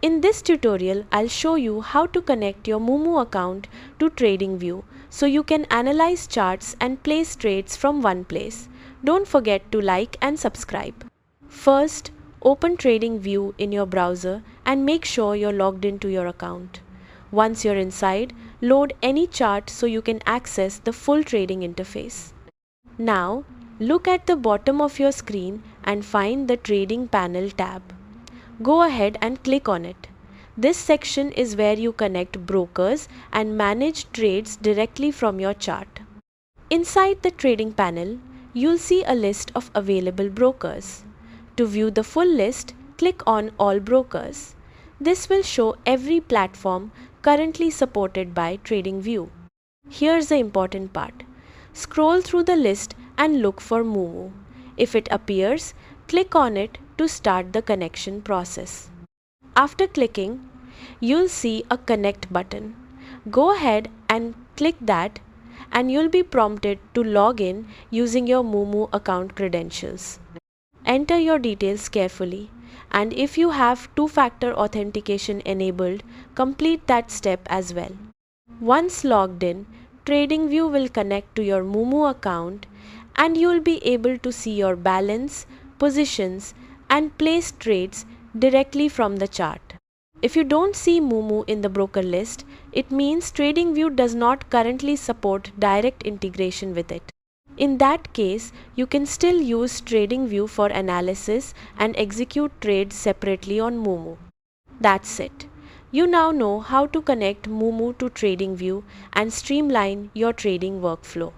In this tutorial, I'll show you how to connect your Moomoo account to Tradingview so you can analyze charts and place trades from one place. Don't forget to like and subscribe. First, open Tradingview in your browser and make sure you're logged into your account. Once you're inside, load any chart so you can access the full trading interface. Now, look at the bottom of your screen and find the Trading Panel tab. Go ahead and click on it. This section is where you connect brokers and manage trades directly from your chart. Inside the trading panel, you'll see a list of available brokers. To view the full list, click on All Brokers. This will show every platform currently supported by Tradingview. Here's the important part. Scroll through the list and look for Moomoo. If it appears, click on it to start the connection process. After clicking, you'll see a Connect button. Go ahead and click that and you'll be prompted to log in using your Moomoo account credentials. Enter your details carefully, and if you have two-factor authentication enabled, complete that step as well. Once logged in, Tradingview will connect to your Moomoo account and you will be able to see your balance, positions, and place trades directly from the chart. If you don't see Moomoo in the broker list, it means Tradingview does not currently support direct integration with it. In that case, you can still use Tradingview for analysis and execute trades separately on Moomoo. That's it. You now know how to connect Moomoo to Tradingview and streamline your trading workflow.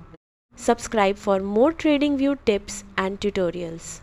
Subscribe for more Tradingview tips and tutorials.